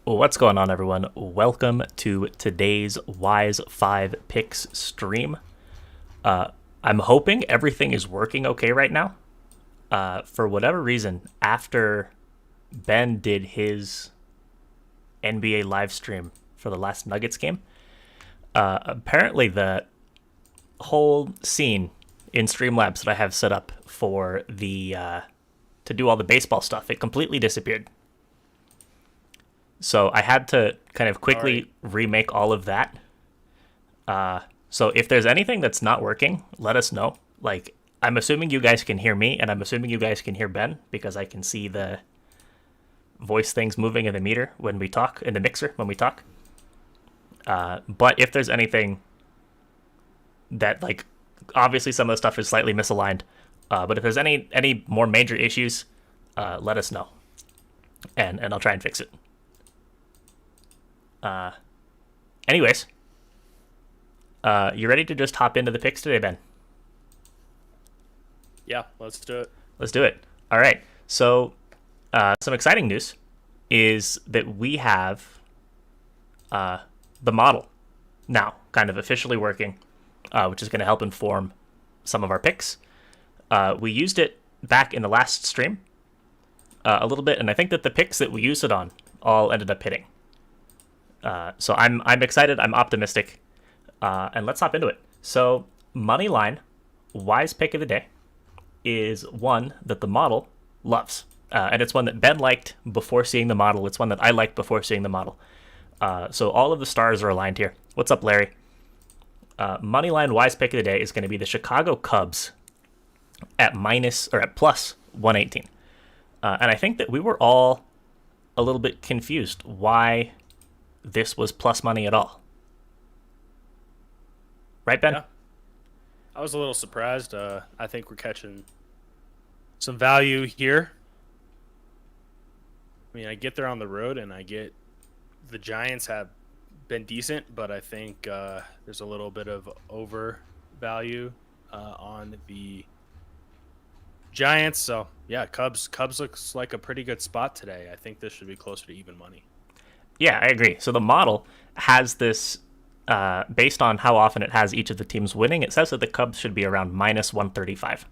What's going on, everyone? Welcome to today's Wise 5 Picks stream. I'm hoping everything is working okay right now. For whatever reason, after Ben did his NBA live stream for the last Nuggets game, apparently the whole scene in Streamlabs that I have set up for the to do all the baseball stuff, it completely disappeared. So I had to kind of All right. quickly remake all of that. So if there's anything that's not working, let us know. Like, I'm assuming you guys can hear me, and I'm assuming you guys can hear Ben because I can see the voice things moving in the meter when we talk, in the mixer when we talk. But if there's anything that, like, obviously some of the stuff is slightly misaligned, but if there's any more major issues, let us know, and I'll try and fix it. Anyways, you ready to just hop into the picks today, Ben? Yeah, let's do it. Let's do it. All right. So, some exciting news is that we have the model now kind of officially working, which is going to help inform some of our picks. We used it back in the last stream a little bit, and I think that the picks that we used it on all ended up hitting. So I'm excited. I'm optimistic, and let's hop into it. So money line, wise pick of the day, is one that the model loves, and it's one that Ben liked before seeing the model. It's one that I liked before seeing the model. So all of the stars are aligned here. What's up, Larry? Money line wise pick of the day is going to be the Chicago Cubs at minus or at plus 118, and I think that we were all a little bit confused why this was plus money at all. Right, Ben? Yeah, I was a little surprised. I think we're catching some value here. I mean, I get there on the road, and I get the Giants have been decent, but I think there's a little bit of overvalue on the Giants. So yeah, Cubs looks like a pretty good spot today. I think this should be closer to even money. Yeah, I agree. So the model has this based on how often it has each of the teams winning. It says that the Cubs should be around minus 135.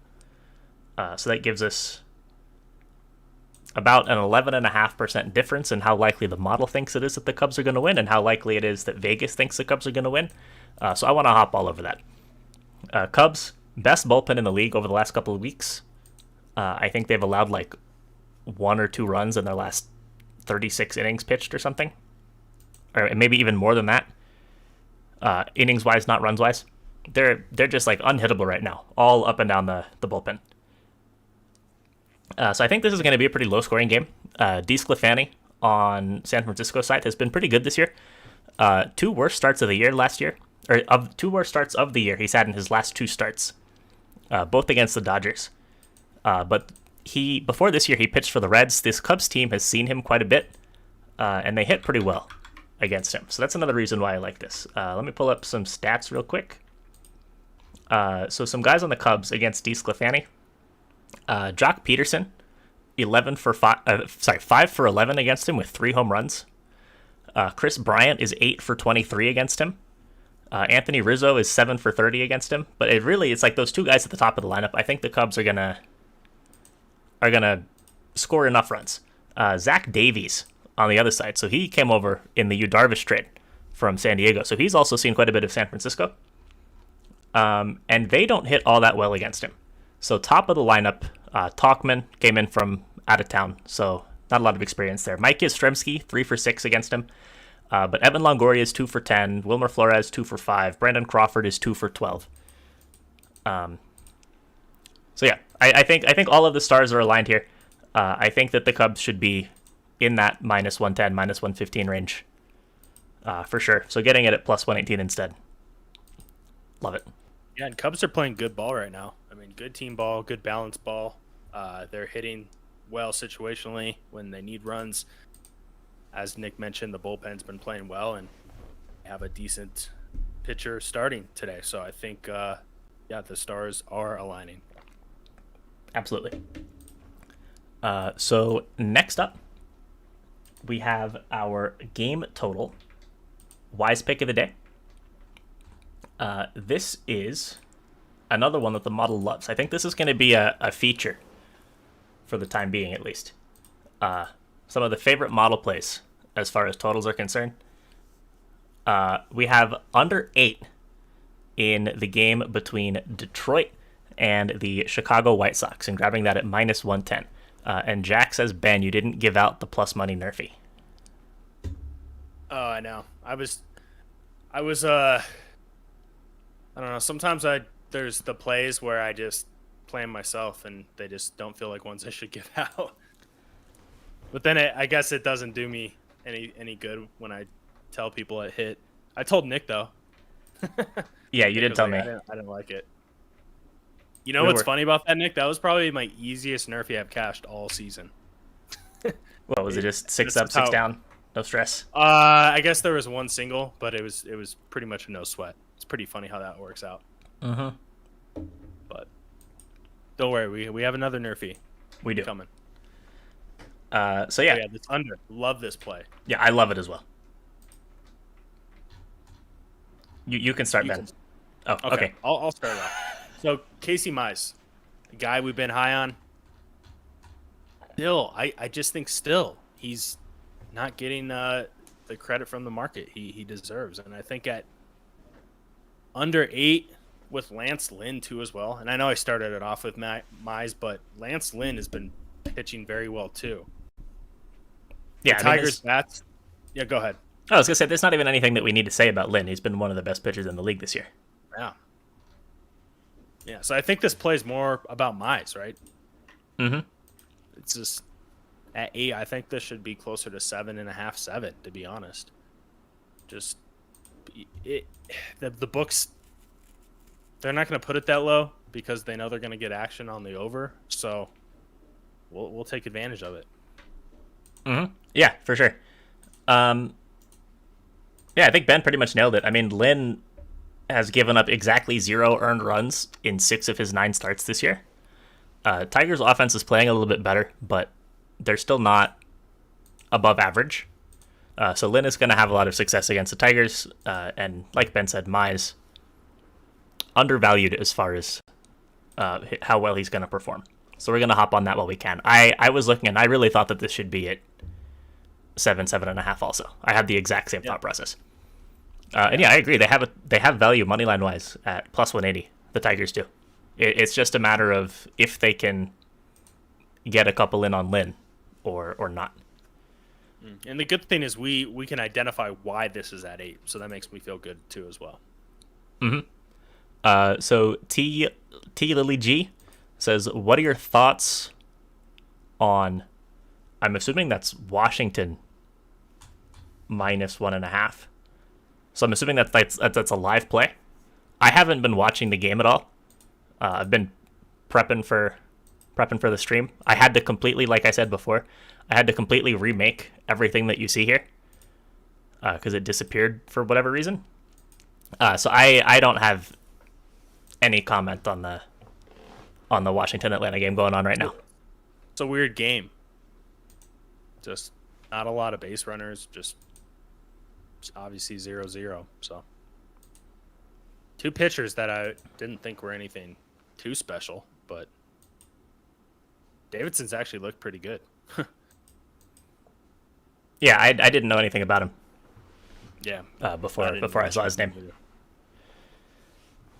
So that gives us about an 11.5% difference in how likely the model thinks it is that the Cubs are going to win and how likely it is that Vegas thinks the Cubs are going to win. So I want to hop all over that. Cubs, best bullpen in the league over the last couple of weeks. I think they've allowed like 1 or 2 runs in their last 36 innings pitched or something, or maybe even more than that. Innings wise, not runs wise. They're just like unhittable right now, all up and down the bullpen. So I think this is going to be a pretty low scoring game. DeSclafani on San Francisco side has been pretty good this year. Two worst starts of the year last year, or of two worst starts of the year he's had in his last 2 starts, both against the Dodgers. But he before this year he pitched for the Reds. This Cubs team has seen him quite a bit, and they hit pretty well against him. So that's another reason why I like this. Let me pull up some stats real quick. So some guys on the Cubs against DeSclafani. Jock Peterson, 5 for 11 against him with 3 home runs. Chris Bryant is 8 for 23 against him. Anthony Rizzo is 7 for 30 against him. But it's like those two guys at the top of the lineup. I think the Cubs are gonna score enough runs. Zach Davies on the other side. So he came over in the Yu Darvish trade from San Diego. So he's also seen quite a bit of San Francisco. And they don't hit all that well against him. So top of the lineup, Talkman came in from out of town, so not a lot of experience there. Mike Yastrzemski, 3 for 6 against him. But Evan Longoria is 2 for 10. Wilmer Flores, 2 for 5. Brandon Crawford is 2 for 12. So yeah, I think all of the stars are aligned here. I think that the Cubs should be in that minus 110, minus 115 range for sure. So getting it at plus 118 instead. Love it. Yeah, and Cubs are playing good ball right now. I mean, good team ball, good balance ball. They're hitting well situationally when they need runs. As Nick mentioned, the bullpen's been playing well, and they have a decent pitcher starting today. So I think, the stars are aligning. Absolutely. So next up, we have our game total wise pick of the day. This is another one that the model loves. I think this is going to be a feature for the time being, at least. Some of the favorite model plays as far as totals are concerned. We have under 8 in the game between Detroit and the Chicago White Sox, and grabbing that at minus 110. And Jack says, Ben, you didn't give out the plus money nerfy. Oh, I know. I was I don't know. Sometimes there's the plays where I just plan myself and they just don't feel like ones I should give out. But then I guess it doesn't do me any good when I tell people it hit. I told Nick though. Yeah, you did tell me. I didn't like it. You know what's funny about that, Nick? That was probably my easiest nerfy I've cashed all season. What was it? Just 6 up, 6 down, no stress. I guess there was one single, but it was pretty much a no sweat. It's pretty funny how that works out. But don't worry, we have another nerfy. We do coming. So yeah, this under. Love this play. Yeah, I love it as well. You can start, Ben. Oh, okay. I'll start off. So Casey Mize, the guy we've been high on. Still, I just think he's not getting the credit from the market he deserves, and I think at under 8 with Lance Lynn too as well. And I know I started it off with Mize, but Lance Lynn has been pitching very well too. Yeah, Tigers bats. Yeah, go ahead. I was gonna say there's not even anything that we need to say about Lynn. He's been one of the best pitchers in the league this year. Yeah. Yeah, so I think this plays more about Mize, right? It's just at 8. I think this should be closer to 7.5, 7. To be honest, just the books. They're not going to put it that low because they know they're going to get action on the over. So we'll take advantage of it. Yeah, for sure. Yeah, I think Ben pretty much nailed it. I mean, Lynn has given up exactly 0 earned runs in 6 of his 9 starts this year. Tigers' offense is playing a little bit better, but they're still not above average. So Lynn is going to have a lot of success against the Tigers. And like Ben said, Mize undervalued as far as how well he's going to perform. So we're going to hop on that while we can. I was looking and I really thought that this should be at 7, 7.5 also. I had the exact same thought process. And yeah, I agree. They have value money line wise at plus 180. The Tigers do. It's just a matter of if they can get a couple in on Lynn or not. And the good thing is we can identify why this is at 8, so that makes me feel good too as well. So T Lily G says, what are your thoughts on? I'm assuming that's Washington minus 1.5. So I'm assuming that's a live play. I haven't been watching the game at all. I've been prepping for the stream. I had to completely, like I said before, I had to completely remake everything that you see here because it disappeared for whatever reason. So I don't have any comment on the Washington Atlanta game going on right now. It's a weird game. Just not a lot of base runners. Just obviously 0-0. So 2 pitchers that I didn't think were anything too special, but Davidson's actually looked pretty good. Yeah, I didn't know anything about him. Yeah, before I saw his name.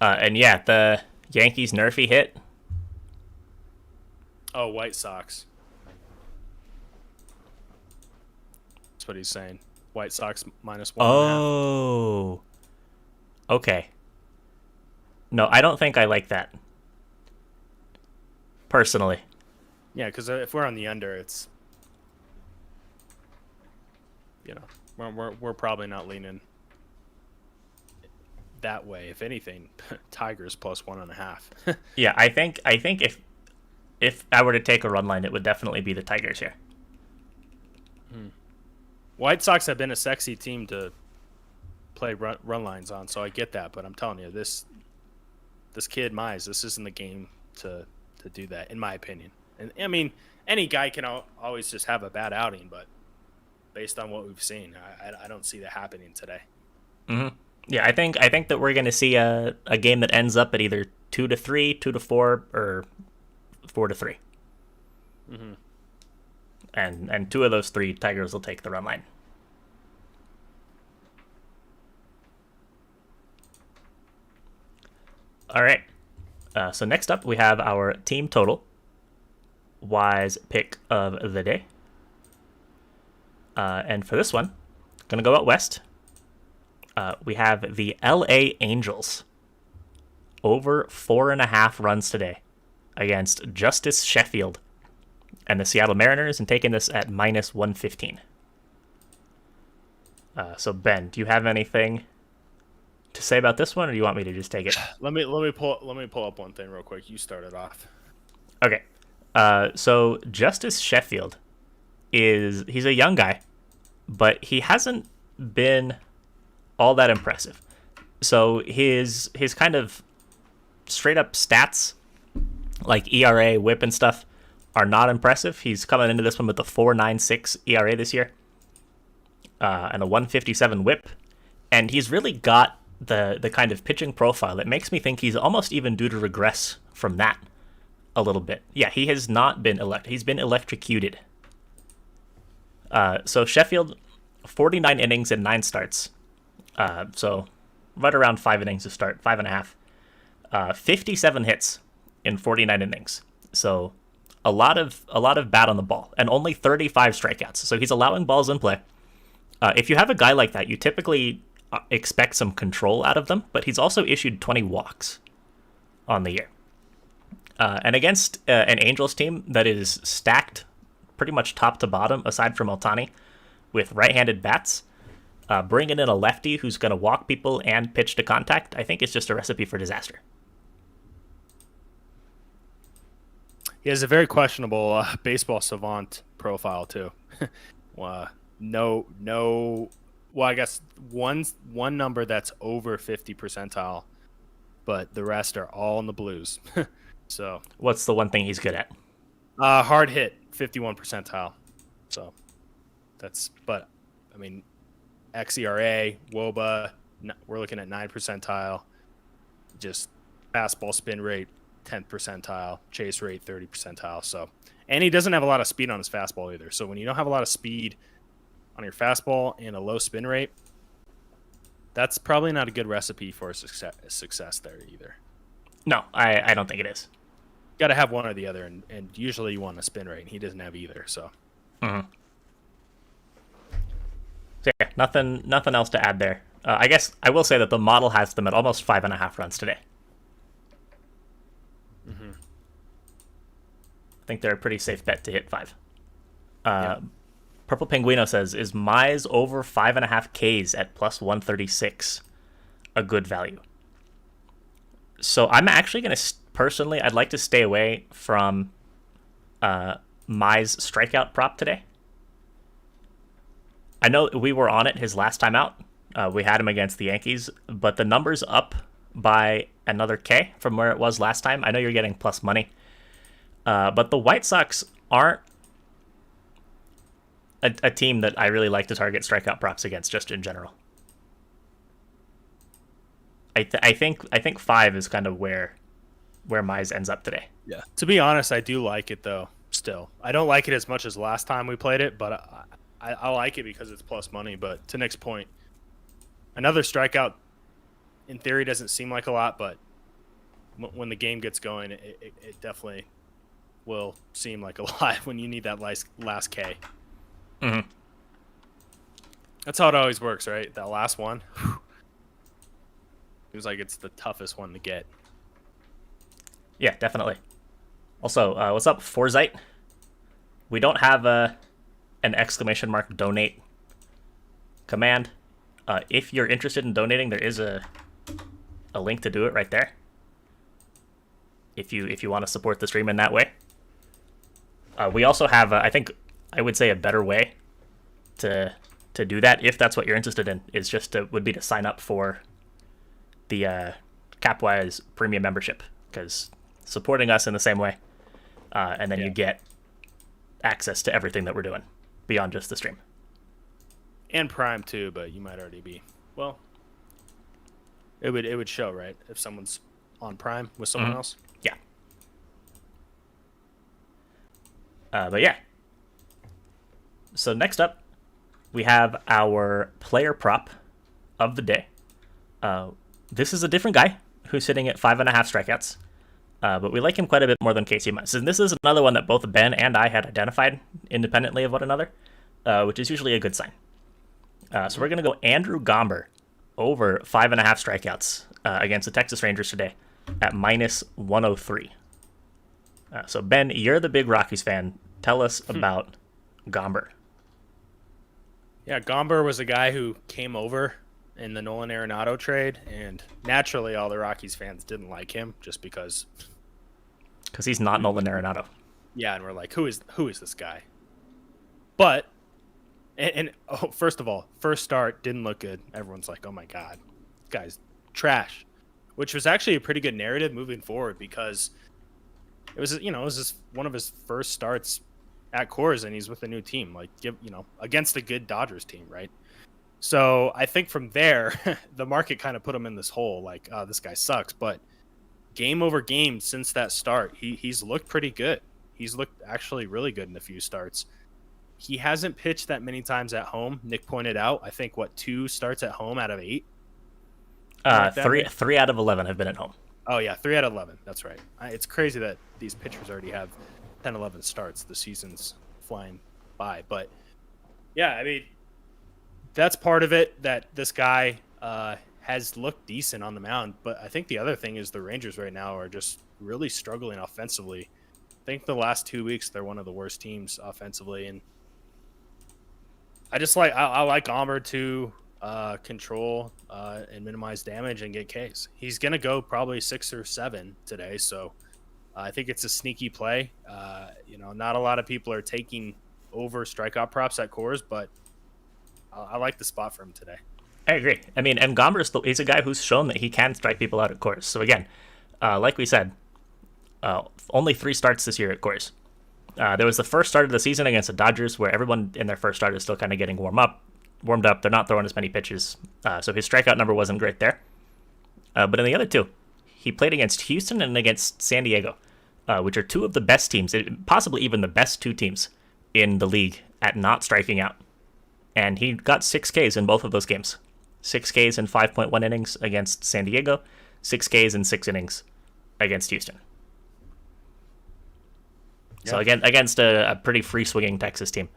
And yeah, the Yankees nerfy hit. Oh, White Sox. That's what he's saying. White Sox minus 1.5. Oh. Okay. No, I don't think I like that. Personally. Yeah, because if we're on the under, it's, we're probably not leaning that way. If anything, Tigers plus 1.5. Yeah, I think if I were to take a run line, it would definitely be the Tigers here. White Sox have been a sexy team to play run lines on, so I get that. But I'm telling you, this kid Mize, this isn't the game to do that, in my opinion. And I mean, any guy can always just have a bad outing, but based on what we've seen. I don't see that happening today. Mm-hmm. Yeah, I think that we're going to see a game that ends up at either 2-3, 2-4, or 4-3. Mm-hmm. And two of those three, Tigers will take the run line. All right. So next up, we have our team total. Wise pick of the day. And for this one, going to go out west. We have the LA Angels over 4.5 runs today against Justice Sheffield and the Seattle Mariners, and taking this at -115. So Ben, do you have anything to say about this one, or do you want me to just take it? Let me pull up one thing real quick. You started off. Okay. So Justice Sheffield he's a young guy, but he hasn't been all that impressive. So his kind of straight up stats, like ERA, WHIP, and stuff, are not impressive. He's coming into this one with a 4.96 ERA this year, and a 157 WHIP, and he's really got the kind of pitching profile that makes me think he's almost even due to regress from that a little bit. Yeah, he has not been he's been electrocuted. So Sheffield, 49 innings and 9 starts. So right around 5 innings to start, 5.5. 57 hits in 49 innings. So a lot of bat on the ball, and only 35 strikeouts. So he's allowing balls in play. If you have a guy like that, you typically expect some control out of them, but he's also issued 20 walks on the year. And against an Angels team that is stacked pretty much top to bottom, aside from Ohtani, with right-handed bats, bringing in a lefty who's going to walk people and pitch to contact, I think it's just a recipe for disaster. He has a very questionable baseball savant profile too. No. Well, I guess one number that's over 50 percentile, but the rest are all in the blues. So what's the one thing he's good at? Hard hit, 51 percentile. So but I mean, xERA, WOBA, we're looking at 9 percentile. Just fastball spin rate, 10th percentile, chase rate 30 percentile. So, and he doesn't have a lot of speed on his fastball either. So when you don't have a lot of speed on your fastball and a low spin rate, that's probably not a good recipe for success there either. No, I don't think it is. Got to have one or the other, and usually you want a spin rate, and he doesn't have either. So, So yeah, nothing else to add there. I guess I will say that the model has them at almost 5.5 runs today. Mm-hmm. I think they're a pretty safe bet to hit 5. Yeah. Purple Penguino says, is Mize over 5.5 Ks at +136 a good value? So I'm actually going to, personally, I'd like to stay away from Mize strikeout prop today. I know we were on it his last time out. We had him against the Yankees, but the number's up by another K from where it was last time. I know you're getting plus money, but the White Sox aren't a team that I really like to target strikeout props against, just in general. I think 5 is kind of where Mize ends up today. Yeah. To be honest, I do like it though. Still, I don't like it as much as last time we played it, but I like it because it's plus money. But to Nick's point, another strikeout in theory doesn't seem like a lot, but when the game gets going, it definitely will seem like a lot when you need that last K. Mm-hmm. That's how it always works, right? That last one. Feels like it's the toughest one to get. Yeah, definitely. Also, what's up, Forsyth? We don't have an exclamation mark donate command. If you're interested in donating, there is a link to do it right there. If you want to support the stream in that way. We also have, I think, I would say a better way to do that, if that's what you're interested in, is would be to sign up for the Capwise premium membership, because supporting us in the same way, and then you get access to everything that we're doing beyond just the stream. And prime too, but you might already be. Well, it would show, right, if someone's on prime with someone else. Yeah. But yeah. So next up, we have our player prop of the day. This is a different guy who's sitting at 5.5 strikeouts. But we like him quite a bit more than Casey Mize. And this is another one that both Ben and I had identified independently of one another, which is usually a good sign. So we're going to go Andrew Gomber over 5.5 strikeouts against the Texas Rangers today at minus 103. So Ben, you're the big Rockies fan. Tell us about Gomber. Yeah, Gomber was a guy who came over in the Nolan Arenado trade, and naturally all the Rockies fans didn't like him just because he's not Nolan Arenado. Yeah, and we're like, who is this guy? But first of all, first start didn't look good. Everyone's like, oh my god, this guy's trash, which was actually a pretty good narrative moving forward because it was just one of his first starts at Coors, and he's with a new team, like against a good Dodgers team, right? So I think from there, the market kind of put him in this hole, like, oh, this guy sucks. But game over game since that start, he's looked pretty good. He's looked actually really good in a few starts. He hasn't pitched that many times at home. Nick pointed out, I think, 2 starts at home out of 8? Three out of 11 have been at home. Oh, yeah, 3 out of 11. That's right. It's crazy that these pitchers already have 10, 11 starts. The season's flying by. But, yeah, I mean, that's part of it, that this guy has looked decent on the mound. But I think the other thing is the Rangers right now are just really struggling offensively. I think the last 2 weeks they're one of the worst teams offensively, and I like Gomber to control and minimize damage and get Ks. He's gonna go probably 6 or 7 today, so I think it's a sneaky play. Not a lot of people are taking over strikeout props at Coors, but I like the spot for him today. I agree. I mean, and Gomber he's a guy who's shown that he can strike people out at Coors. So again, like we said, only 3 starts this year at Coors. There was the first start of the season against the Dodgers where everyone in their first start is still kind of getting warmed up. They're not throwing as many pitches. So his strikeout number wasn't great there. But in the other 2, he played against Houston and against San Diego, which are 2 of the best teams, possibly even the best 2 teams in the league at not striking out. And he got 6 Ks in both of those games. 6 Ks in 5.1 innings against San Diego, 6 Ks in 6 innings against Houston. Yeah. So again, against a pretty free-swinging Texas team,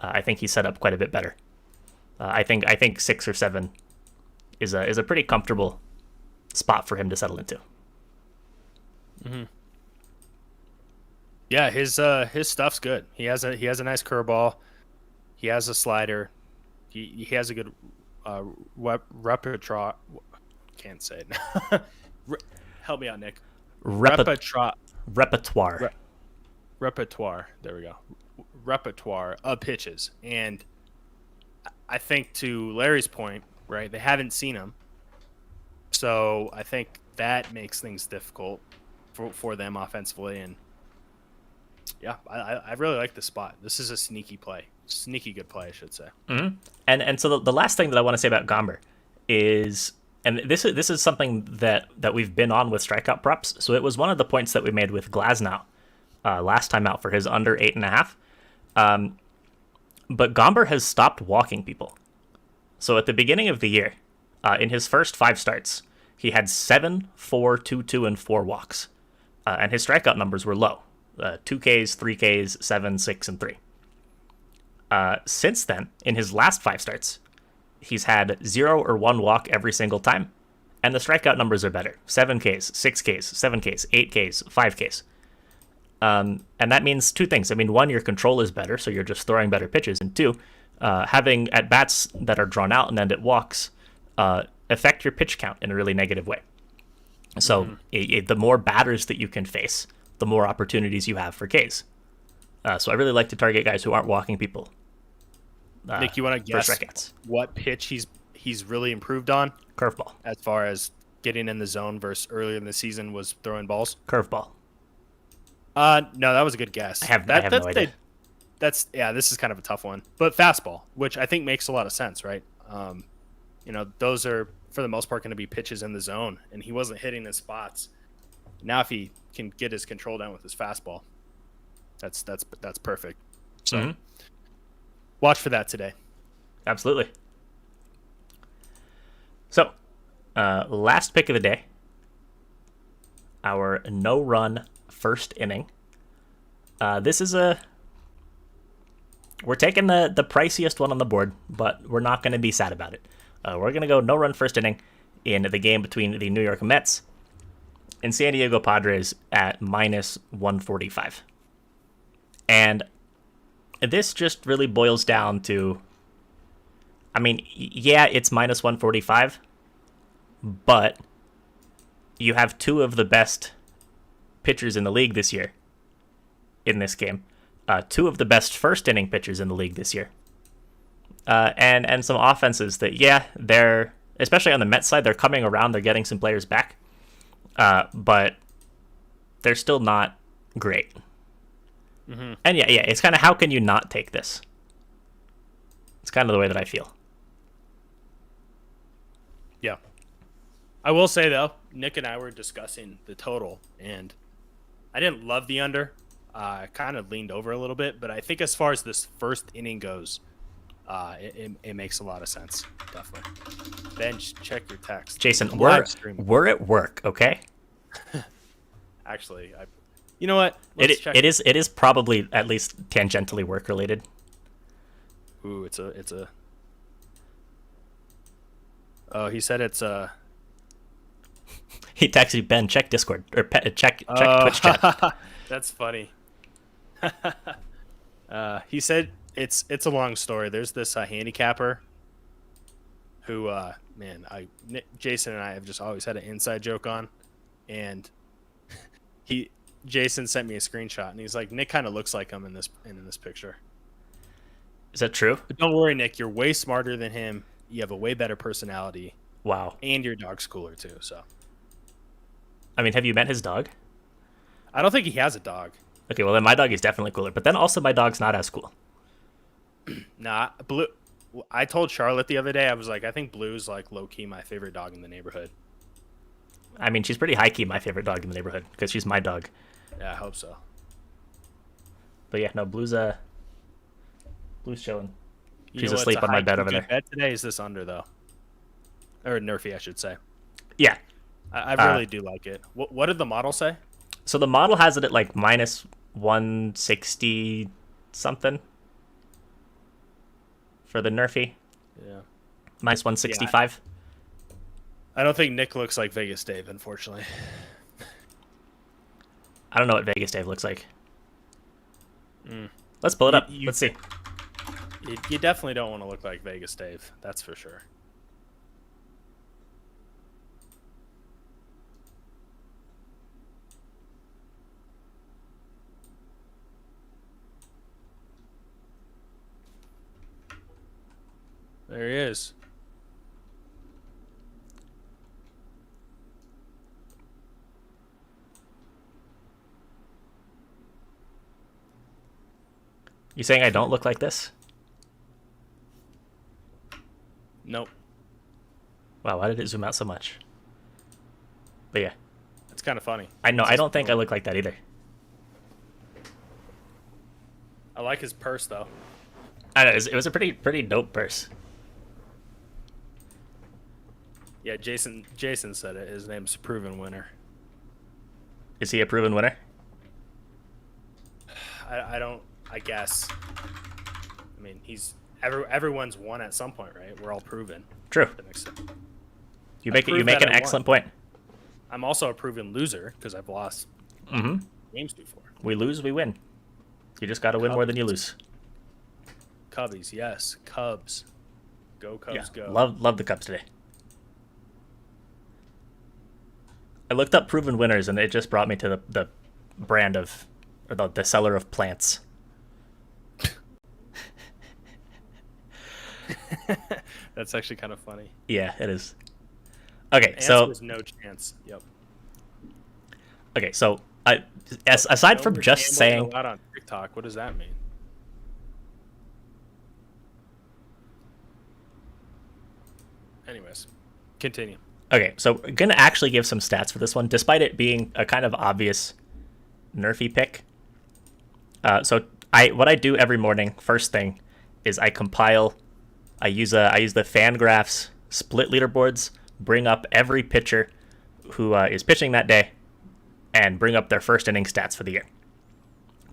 I think he's set up quite a bit better. I think 6 or 7 is a pretty comfortable spot for him to settle into. Mm-hmm. Yeah, his stuff's good. He has a nice curveball. He has a slider. He has a good repertoire. Can't say it. Help me out, Nick. Repertoire. Repertoire. There we go. Repertoire of pitches. And I think to Larry's point, right, they haven't seen him. So I think that makes things difficult for them offensively. And yeah, I really like the spot. This is a sneaky play. Sneaky good play, I should say. Mm-hmm. And so the last thing that I want to say about Gomber is, and this is something that we've been on with strikeout props. So it was one of the points that we made with Glasnow last time out for his under 8.5. But Gomber has stopped walking people. So at the beginning of the year, in his first 5 starts, he had 7, 4, 2, 2, and 4 walks. And his strikeout numbers were low. 2 Ks, 3 Ks, 7, 6, and 3. Since then, in his last 5 starts, he's had 0 or 1 walk every single time. And the strikeout numbers are better. 7 Ks, 6 Ks, 7 Ks, 8 Ks, 5 Ks. And that means 2 things. I mean, 1, your control is better, so you're just throwing better pitches. And 2, having at-bats that are drawn out and end at walks affect your pitch count in a really negative way. So the more batters that you can face, the more opportunities you have for Ks. So I really like to target guys who aren't walking people. Nick, you want to guess what pitch he's really improved on? Curveball. As far as getting in the zone versus earlier in the season was throwing balls? Curveball. No, that was a good guess. I have no idea. This is kind of a tough one, but fastball, which I think makes a lot of sense, right? Those are for the most part going to be pitches in the zone, and he wasn't hitting his spots. Now, if he can get his control down with his fastball, that's perfect. So, watch for that today. Absolutely. So, last pick of the day, our no-run first inning. This is we're taking the priciest one on the board, but we're not going to be sad about it. We're going to go no-run first inning in the game between the New York Mets and San Diego Padres at minus 145. And this just really boils down to, I mean, yeah, it's minus 145, but you have two of the best pitchers in the league this year in this game. Two of the best first inning pitchers in the league this year. And some offenses that, yeah, they're, especially on the Mets side, they're coming around, they're getting some players back. But they're still not great. Mm-hmm. And yeah, it's kind of, how can you not take this? It's kind of the way that I feel. Yeah. I will say, though, Nick and I were discussing the total, and I didn't love the under. I kind of leaned over a little bit, but I think as far as this first inning goes, it makes a lot of sense. Definitely. Ben, check your text. Jason, we're at work, okay? Actually, you know what? It is probably at least tangentially work related. Ooh, it's a. Oh, he said it's a. He texted Ben, check Discord or check Twitch chat. That's funny. He said it's a long story. There's this handicapper who, Jason and I have just always had an inside joke on, and Jason sent me a screenshot, and he's like, Nick kind of looks like him in this picture. Is that true? But don't worry, Nick. You're way smarter than him. You have a way better personality. Wow. And your dog's cooler too. So. I mean, have you met his dog? I don't think he has a dog. Okay, well then my dog is definitely cooler, but then also my dog's not as cool. Nah, Blue. I told Charlotte the other day, I was like, I think Blue's like low key my favorite dog in the neighborhood. I mean, she's pretty high key my favorite dog in the neighborhood because she's my dog. Yeah, I hope so. But yeah, no, Blue's chilling. She's You know asleep on my bed over there. Bet today is this under though, or Nerfy, I should say. Yeah, I really do like it. What did the model say? So the model has it at like minus 160 something for the Nerfy. Yeah. Minus 165. Yeah. I don't think Nick looks like Vegas Dave, unfortunately. I don't know what Vegas Dave looks like. Let's pull it up. Let's see. You definitely don't want to look like Vegas Dave. That's for sure. There he is. You saying I don't look like this? Nope. Wow, why did it zoom out so much? But yeah. It's kind of funny. I know, I don't think I look like that either. I like his purse, though. I know, it was a pretty dope purse. Yeah, Jason said it. His name's Proven Winner. Is he a proven winner? I guess. I mean, everyone's won at some point, right? We're all proven. True. You make an excellent point. I'm also a proven loser because I've lost games before. We lose, we win. You just got to win more than you lose. Cubbies, yes. Cubs. Go Cubs, yeah, go. Love the Cubs today. I looked up proven winners, and it just brought me to the brand of, or the seller of plants. That's actually kind of funny. Yeah, it is. Okay, Ants so was no chance. Yep. Okay, so aside from just saying, a lot on TikTok, what does that mean? Anyways, continue. Okay, so we're gonna actually give some stats for this one, despite it being a kind of obvious nerfy pick. What I do every morning, first thing, is I compile. I use the Fangraphs split leaderboards, bring up every pitcher who is pitching that day, and bring up their first inning stats for the year.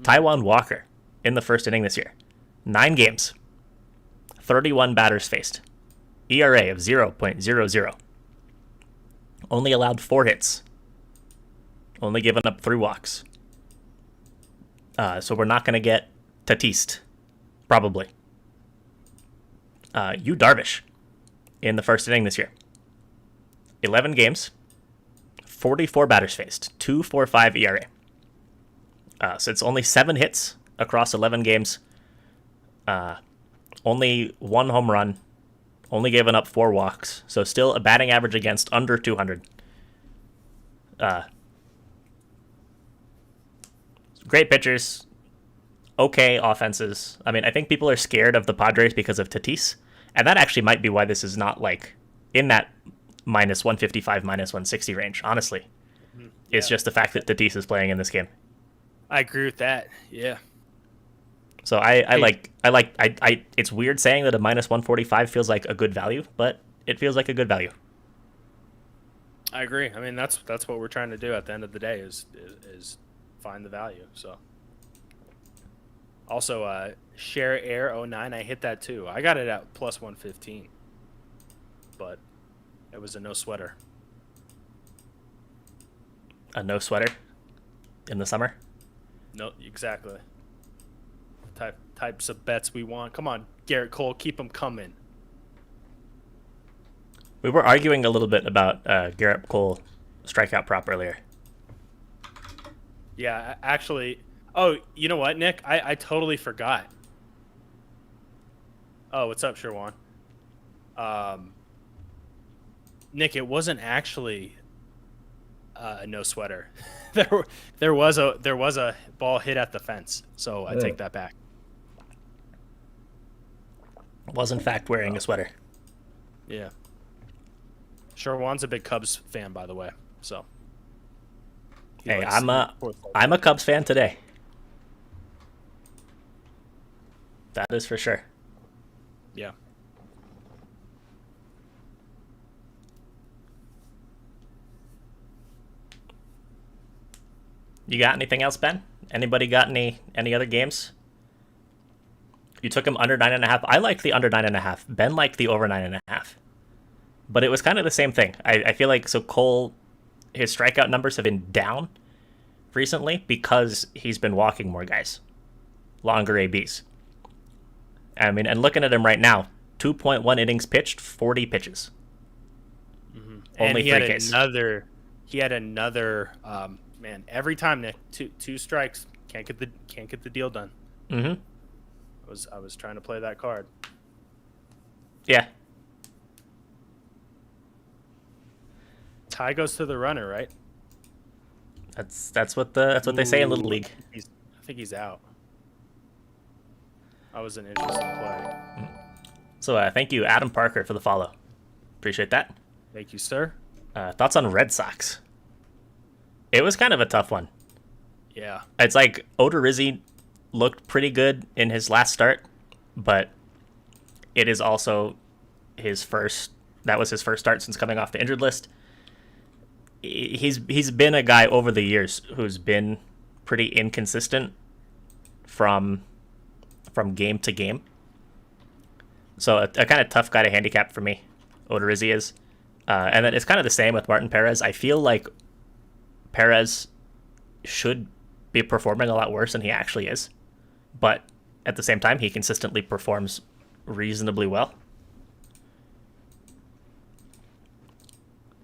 Taijuan Walker in the first inning this year, 9 games, 31 batters faced, ERA of 0.00. Only allowed 4 hits. Only given up 3 walks. So we're not going to get Tatis, probably. Yu Darvish in the first inning this year. 11 games, 44 batters faced, 2.45 ERA. So it's only 7 hits across 11 games. Only 1 home run. Only given up 4 walks. So still a batting average against under 200. Great pitchers. Okay offenses. I mean, I think people are scared of the Padres because of Tatis. And that actually might be why this is not like in that minus 155, minus 160 range, honestly. Yeah. It's just the fact that Tatis is playing in this game. I agree with that. Yeah. So it's weird saying that a minus 145 feels like a good value, but it feels like a good value. I agree. I mean, that's what we're trying to do at the end of the day is find the value. So also Share Air 09, I hit that too. I got it at plus 115, but it was a no sweater. A no sweater in the summer? No, exactly. Types of bets we want. Come on, Garrett Cole, keep them coming. We were arguing a little bit about Garrett Cole strikeout prop earlier. Yeah, actually. Oh, you know what, Nick? I totally forgot. Oh, what's up, Sherwan? Nick, it wasn't actually a no sweater. there was a ball hit at the fence, so I take that back. Was in fact wearing a sweater. Yeah. Sherwan's a big Cubs fan, by the way. So. Hey, I'm a Cubs fan today. That is for sure. Yeah. You got anything else, Ben? Anybody got any other games? You took him under 9.5. I liked the under 9.5. Ben liked the over 9.5. But it was kind of the same thing. I feel like so Cole, his strikeout numbers have been down recently because he's been walking more guys, longer ABs. I mean, and looking at him right now, 2.1 innings pitched, 40 pitches. Mm-hmm. Only 3 Ks. He had another. Man, every time, Nick, two strikes, can't get the deal done. Mm-hmm. I was trying to play that card. Yeah. Tie goes to the runner, right? That's what they say in Little League. I think he's out. That was an interesting play. So thank you, Adam Parker, for the follow. Appreciate that. Thank you, sir. Thoughts on Red Sox? It was kind of a tough one. Yeah. It's like Odorizzi looked pretty good in his last start, but it is also that was his first start since coming off the injured list. He's been a guy over the years who's been pretty inconsistent from game to game. So a kind of tough guy to handicap for me, Odorizzi is. And then it's kind of the same with Martin Perez. I feel like Perez should be performing a lot worse than he actually is. But at the same time, he consistently performs reasonably well.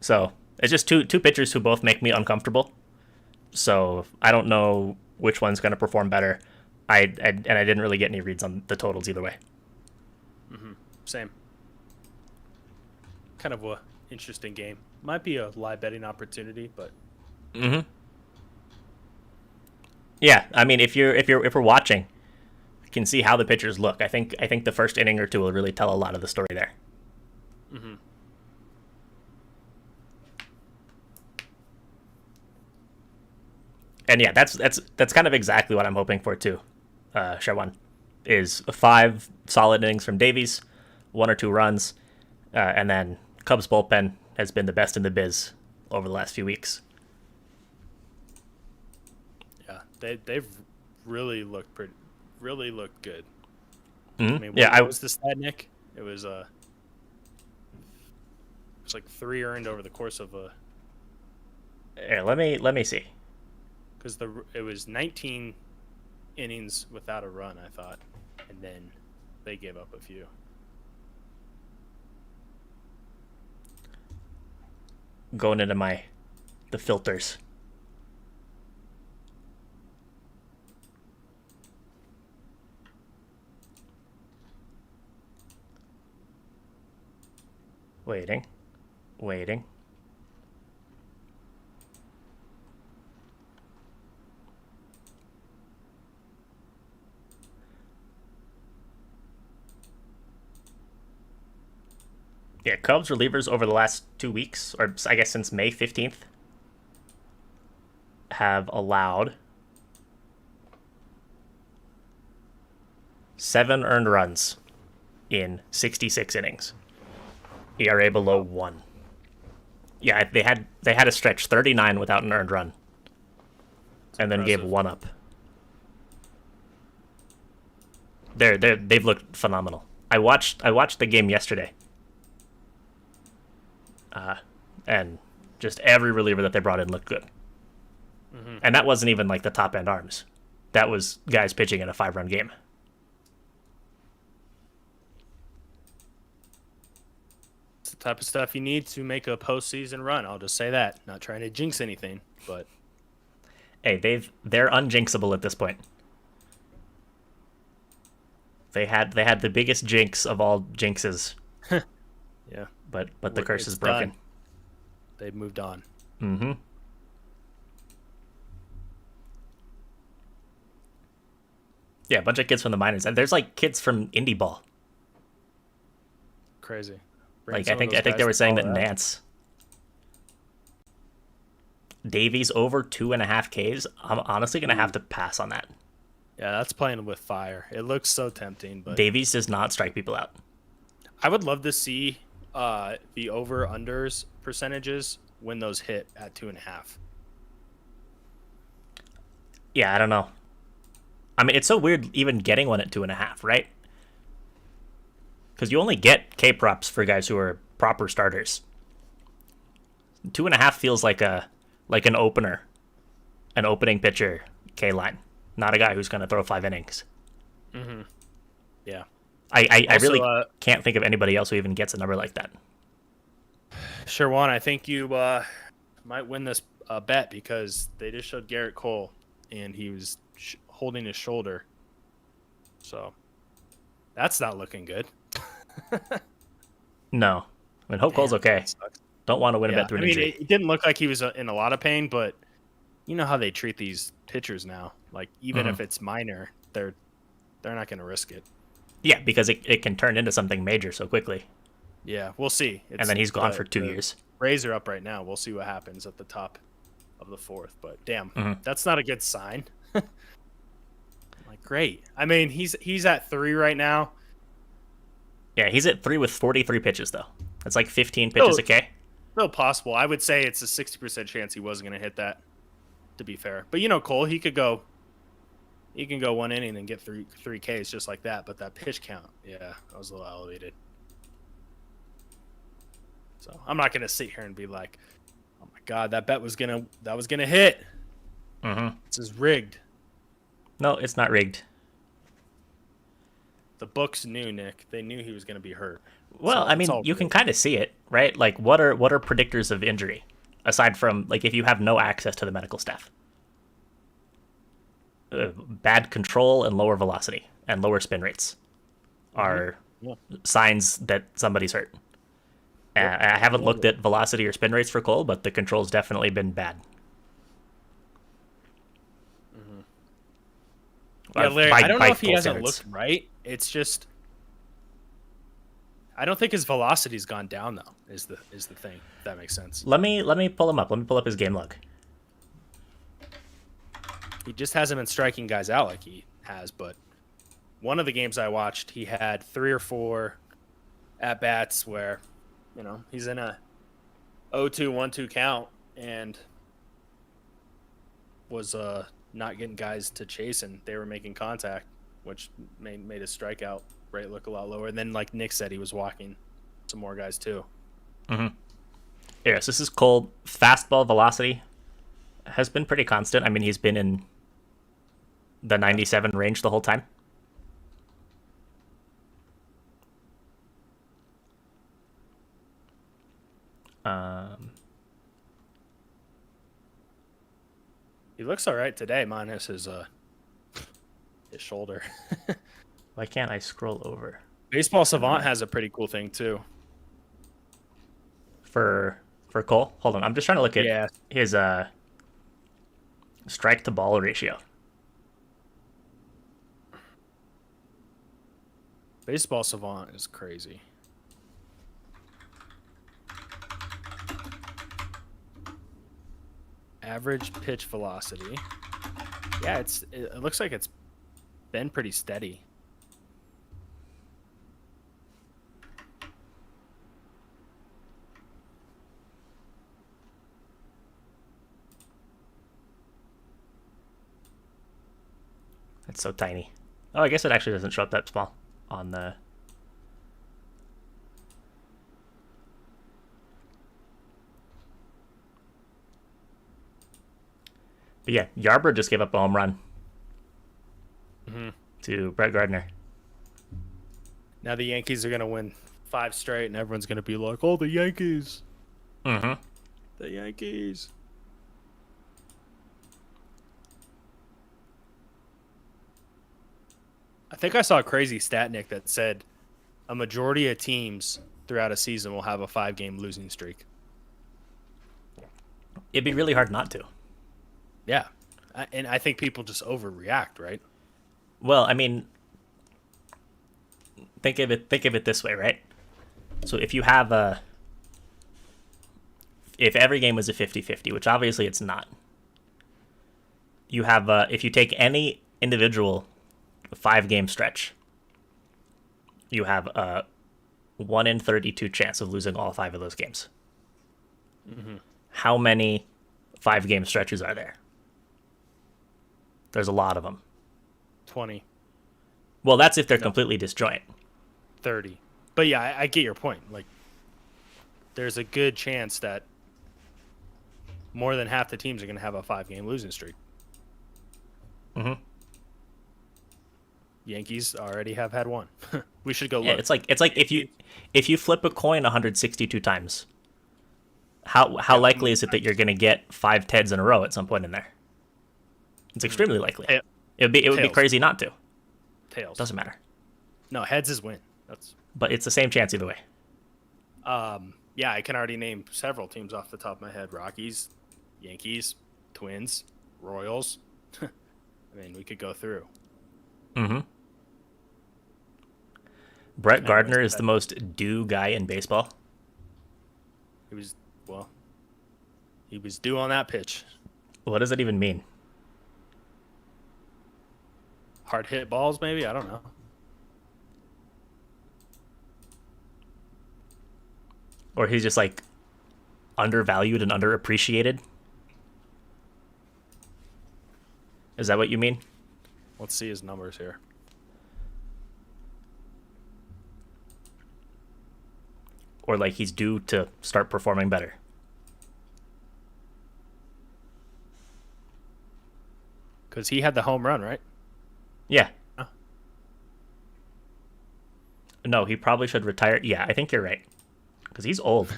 So it's just two pitchers who both make me uncomfortable. So I don't know which one's going to perform better. I didn't really get any reads on the totals either way. Mm-hmm. Same. Kind of a interesting game. Might be a live betting opportunity, but. Mm-hmm. Yeah, I mean, if we're watching, you can see how the pitchers look. I think the first inning or two will really tell a lot of the story there. Mm-hmm. And yeah, that's kind of exactly what I'm hoping for too. Sherwan is 5 solid innings from Davies, 1 or 2 runs, and then Cubs bullpen has been the best in the biz over the last few weeks. Yeah, they've really looked good. Mm-hmm. I mean, what was the stat, Nick? It was like 3 earned over the course of a. Here, let me see. Because it was 19 innings without a run, I thought, and then they gave up a few. Going into the filters. Waiting. Yeah, Cubs relievers over the last 2 weeks, or I guess since May 15th, have allowed 7 earned runs in 66 innings. ERA below 1. Yeah, they had a stretch 39 without an earned run, and then gave 1 up. They've looked phenomenal. I watched the game yesterday, and just every reliever that they brought in looked good. Mm-hmm. And that wasn't even like the top end arms. That was guys pitching in a 5-run game. It's the type of stuff you need to make a postseason run. I'll just say that. Not trying to jinx anything, but hey, they're unjinxable at this point. They had the biggest jinx of all jinxes. Yeah. But the curse is broken. Done. They've moved on. Mm-hmm. Yeah, a bunch of kids from the minors, and there's like kids from indie ball. Crazy. Like I think they were saying that Nance, Davies over 2.5 Ks. I'm honestly gonna have to pass on that. Yeah, that's playing with fire. It looks so tempting, but Davies does not strike people out. I would love to see the over-unders percentages when those hit at 2.5. Yeah, I don't know. I mean, it's so weird even getting one at 2.5, right? Because you only get K props for guys who are proper starters. 2.5 feels like an opener, an opening pitcher K line, not a guy who's going to throw 5 innings. Mm-hmm. Yeah. I also, really can't think of anybody else who even gets a number like that. Sherwan, I think you might win this bet because they just showed Garrett Cole, and he was holding his shoulder. So that's not looking good. No. I mean, Hope Cole's okay. Don't want to win a bet through an injury. It didn't look like he was in a lot of pain, but you know how they treat these pitchers now. Like, even if it's minor, they're not going to risk it. Yeah, because it can turn into something major so quickly. Yeah, we'll see. And then he's gone for 2 years. Rays are up right now. We'll see what happens at the top of the 4th. But damn, that's not a good sign. Like, great. I mean, he's at 3 right now. Yeah, he's at 3 with 43 pitches, though. That's like 15 pitches a K. Still possible. I would say it's a 60% chance he wasn't going to hit that, to be fair. But, Cole, he can go 1 inning and get 3 Ks just like that. But that pitch count, yeah, that was a little elevated. So I'm not going to sit here and be like, oh, my God, that was gonna hit. Mm-hmm. This is rigged. No, it's not rigged. The books knew, Nick. They knew he was going to be hurt. Well, So I mean, you can kind of see it, right? Like, what are predictors of injury aside from like if you have no access to the medical staff? Bad control and lower velocity and lower spin rates are signs that somebody's hurt. I haven't looked at velocity or spin rates for Cole, but the control's definitely been bad. Yeah, Larry, I don't know if he hasn't looked right. It's just I don't think his velocity's gone down though. Is the thing? If that makes sense. Let me pull him up. Let me pull up his game log. He just hasn't been striking guys out like he has. But one of the games I watched, he had 3 or 4 at bats where, he's in a 0-2, 1-2 count and was not getting guys to chase, and they were making contact, which made his strikeout rate look a lot lower. And then, like Nick said, he was walking some more guys too. Mm-hmm. Yeah, so this is Cole. Fastball velocity has been pretty constant. I mean, he's been in the 97 range the whole time. He looks all right today, minus his shoulder. Why can't I scroll over? Baseball Savant has a pretty cool thing too. For Cole? Hold on, I'm just trying to look at his strike to ball ratio. Baseball Savant is crazy. Average pitch velocity. Yeah, it looks like it's been pretty steady. It's so tiny. Oh, I guess it actually doesn't show up that small on the... But yeah, Yarbrough just gave up a home run to Brett Gardner. Now the Yankees are going to win 5 straight, and everyone's going to be like, oh, the Yankees. Mm-hmm. The Yankees. I think I saw a crazy stat, Nick, that said a majority of teams throughout a season will have a 5-game losing streak. It'd be really hard not to. Yeah. And I think people just overreact, right? Well, I mean, think of it this way, right? So if you have if every game was a 50-50, which obviously it's not, you have if you take any individual 5-game stretch, you have a 1 in 32 chance of losing all 5 of those games. Mm-hmm. How many 5-game stretches are there? There's a lot of them. 20. Well, that's if they're completely disjoint. 30. But yeah, I get your point. Like, there's a good chance that more than half the teams are going to have a 5-game losing streak. Mm-hmm. Yankees already have had one. We should go look. Yeah, it's like if you flip a coin 162 times, how likely is it that you're going to get 5 Teds in a row at some point in there? It's extremely likely. It would be crazy not to. Tails. Doesn't matter. No, heads is win. But it's the same chance either way. Yeah, I can already name several teams off the top of my head. Rockies, Yankees, Twins, Royals. I mean, we could go through. Mm-hmm. Brett Gardner is the most due guy in baseball. He was due on that pitch. What does that even mean? Hard hit balls, maybe? I don't know. Or he's just like undervalued and underappreciated? Is that what you mean? Let's see his numbers here. Or like he's due to start performing better? Because he had the home run, right? Yeah. Huh. No, he probably should retire. Yeah, I think you're right. Because he's old.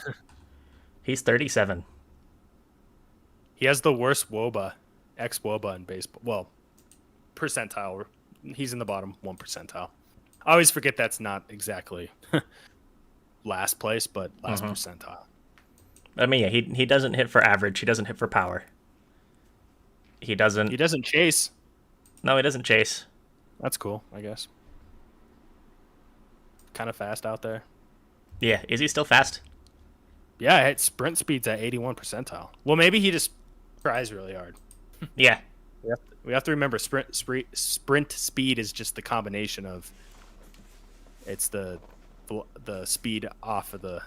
He's 37. He has the worst WOBA, ex-WOBA in baseball. Well, percentile. He's in the bottom 1 percentile. I always forget that's not exactly last place, but last percentile. I mean, yeah, he doesn't hit for average. He doesn't hit for power. He doesn't chase. No, he doesn't chase. That's cool, I guess. Kind of fast out there. Yeah, is he still fast? Yeah, sprint speed's at 81 percentile. Well, maybe he just tries really hard. Yeah. We have to remember sprint speed is just the combination of it's the speed off of the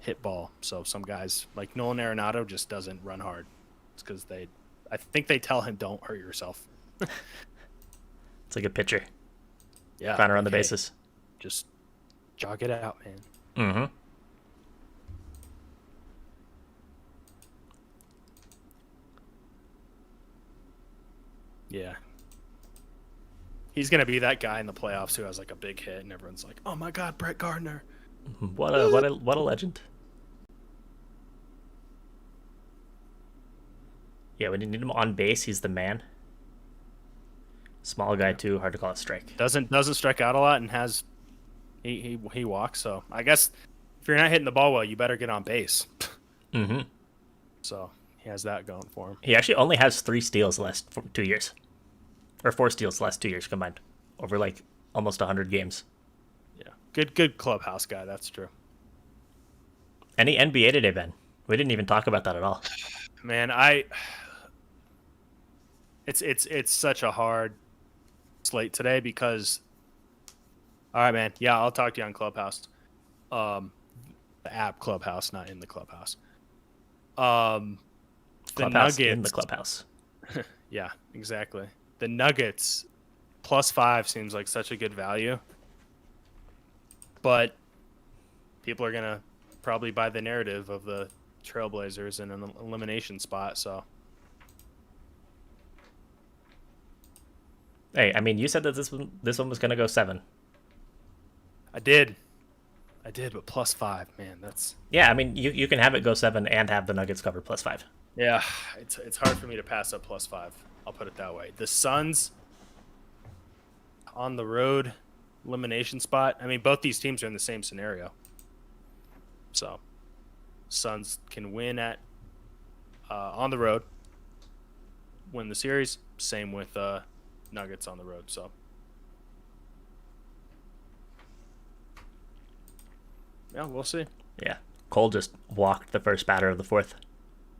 hit ball. So some guys like Nolan Arenado just doesn't run hard. It's because I think they tell him don't hurt yourself. It's like a pitcher Yeah, trying to run the okay. bases. Just jog it out, man. Mm-hmm. Yeah. He's gonna be that guy in the playoffs who has like a big hit, and everyone's like, "Oh my God, Brett Gardner!" What a legend. Yeah, when you need him on base, he's the man. Small guy too, hard to call a strike. Doesn't strike out a lot, and has he walks. So I guess if you're not hitting the ball well, you better get on base. Mm-hmm. So he has that going for him. He actually only has 3 steals the last 2 years, or 4 steals the last 2 years combined, over like almost 100 games. Yeah, good clubhouse guy. That's true. Any NBA today, Ben? We didn't even talk about that at all. Man, it's such a hard slate today because, all right, man. Yeah, I'll talk to you on Clubhouse. The app Clubhouse, not in the Clubhouse. The Clubhouse Nuggets in the clubhouse. Yeah, exactly. The Nuggets +5 seems like such a good value, but people are gonna probably buy the narrative of the Trailblazers in an elimination spot. So Hey, I mean, you said that this one was gonna go 7. I did, but +5, man, that's Yeah, I mean, you can have it go 7 and have the Nuggets cover +5. yeah. It's hard for me to pass up +5. I'll put it that way. The Suns on the road elimination spot. I mean, both these teams are in the same scenario. So, Suns can win at on the road, win the series. Same with Nuggets on the road. So, yeah, we'll see. Yeah, Cole just walked the first batter of the 4th.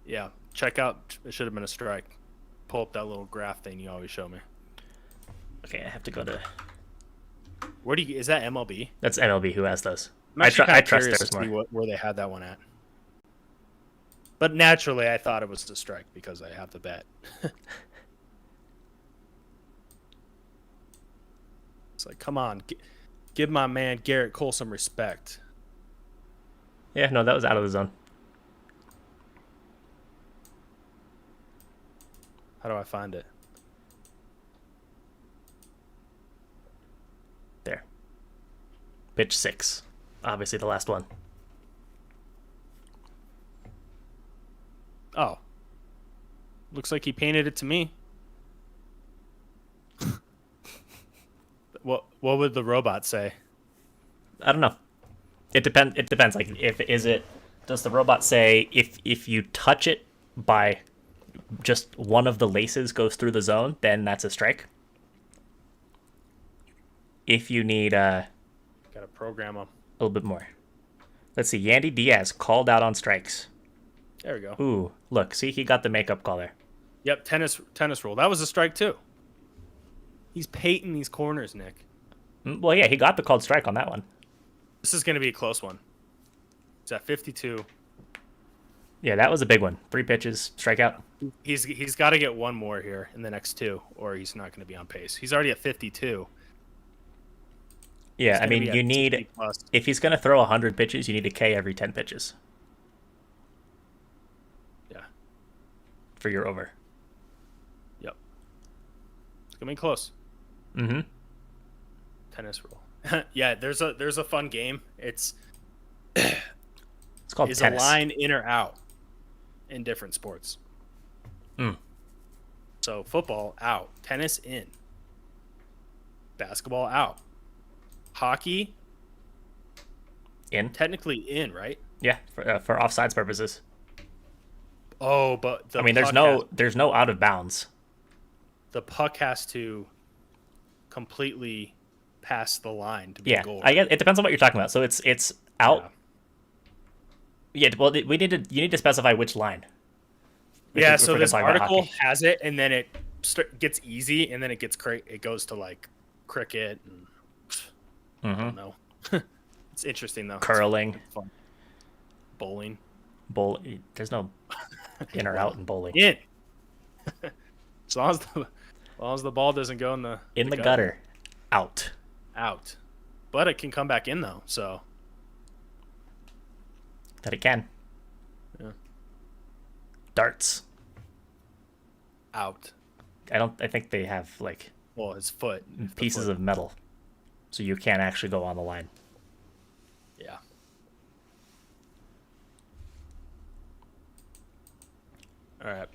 Yeah, check out. It should have been a strike. Pull up that little graph thing you always show me. Okay, I have to go to. Where do you? Is that MLB? That's MLB who has those. I'm I actually trust curious theirs to see more. where they had that one at. But naturally, I thought it was the strike because I have the bet. It's like, come on, give my man Garrett Cole some respect. Yeah, no, that was out of the zone. How do I find it? There. Pitch 6. Obviously the last one. Oh, looks like he painted it to me. What would the robot say? I don't know. It depends. Like, does the robot say if you touch it by just one of the laces goes through the zone, then that's a strike? If you need Got to program them. a little bit more. Let's see. Yandy Diaz called out on strikes. There we go. Ooh, look. See, he got the makeup call there. Yep, tennis rule. That was a strike too. He's painting these corners, Nick. Well, yeah, he got the called strike on that one. This is going to be a close one. It's at 52. Yeah, that was a big one. 3 pitches, strikeout. He's got to get one more here in the next 2, or he's not going to be on pace. He's already at 52. Yeah, I mean, you need 60 plus. if he's gonna throw 100 pitches, you need a K every 10 pitches Yeah. for your over. Yep. It's gonna be close. Mm-hmm. Tennis rule. Yeah, there's a fun game. It's called is tennis. a line in or out in different sports. Mm. So football out, tennis in, basketball out, hockey In? technically in, right? Yeah, for offsides purposes. Oh, but I mean, there's no out of bounds. the puck has to completely pass the line to be Yeah, a goal. I guess it depends on what you're talking about. So it's out. Yeah, well, you need to specify which line. Yeah, if so we're gonna this talk about article hockey. has it, and then it gets easy, and then it gets it goes to like cricket and I Mm-hmm. don't know. It's interesting though. Curling, It's fun. Bowling. bowl. There's no in or out in bowling. In. As long as the ball doesn't go in In the gutter, out. out. But it can come back in though, so That it can. yeah. Darts. Out. I think they have like Well, his foot. pieces of metal, so you can't actually go on the line. Yeah. All right.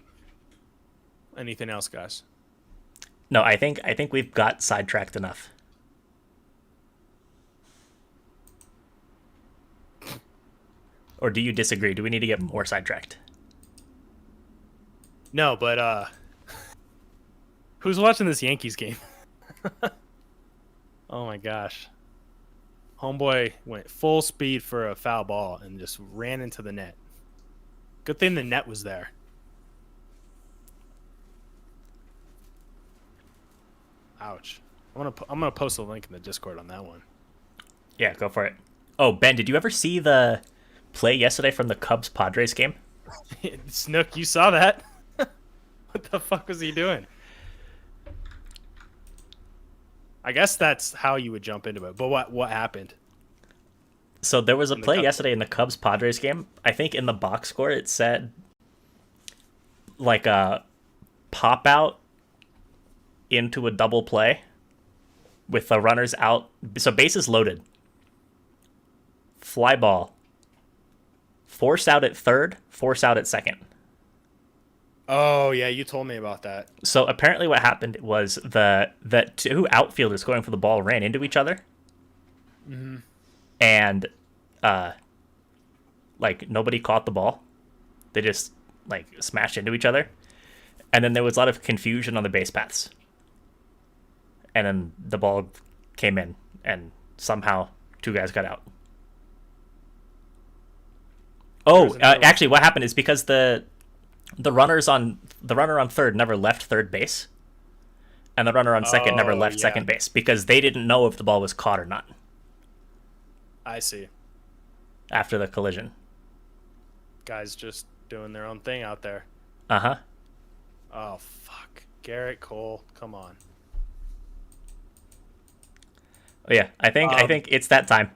Anything else, guys? No, I think we've got sidetracked enough. Or do you disagree? Do we need to get more sidetracked? No, but who's watching this Yankees game? Oh my gosh. Homeboy went full speed for a foul ball and just ran into the net. Good thing the net was there. Ouch. I'm gonna post a link in the Discord on that one. Yeah, go for it. Oh, Ben, did you ever see the play yesterday from the Cubs Padres game? Snook, you saw that? What the fuck was he doing? I guess that's how you would jump into it. But what happened? So there was a the play Cubs. yesterday in the Cubs Padres game. I think in the box score it said like a pop out into a double play with the runners out. So bases loaded. Fly ball. Force out at third, force out at second. Oh yeah, you told me about that. So apparently what happened was the two outfielders going for the ball ran into each other. Mm-hmm. And like nobody caught the ball. They just like smashed into each other. And then there was a lot of confusion on the base paths. And then the ball came in and somehow two guys got out. Oh, actually what happened is because the runner on third never left third base. And the runner on second never left second base because they didn't know if the ball was caught or not. I see. After the collision. Guys just doing their own thing out there. Uh-huh. Oh fuck. Garrett Cole, come on. Oh yeah, I think it's that time.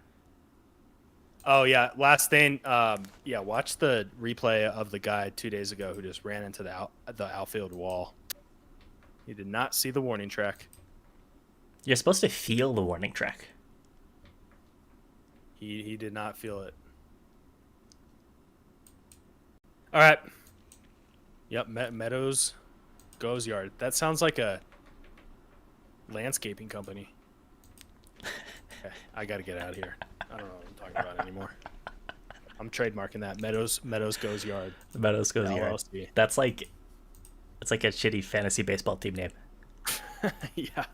Oh yeah, last thing. Yeah, watch the replay of the guy 2 days ago who just ran into the outfield wall. He did not see the warning track. You're supposed to feel the warning track. He did not feel it. All right. Yep, Meadows goes yard. That sounds like a landscaping company. Okay, I got to get out of here. I don't know what I'm talking about anymore. I'm trademarking that. Meadows goes yard. Meadows goes yard. LLC. That's like, it's like a shitty fantasy baseball team name. Yeah,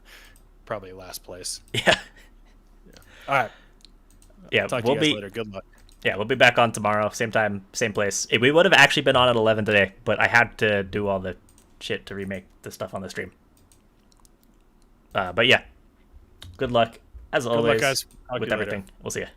probably last place. Yeah. All right. Yeah, Talk to you guys later. Good luck. Yeah, we'll be back on tomorrow, same time, same place. We would have actually been on at 11 today, but I had to do all the shit to remake the stuff on the stream. But yeah, good luck as always guys. with everything. We'll see you.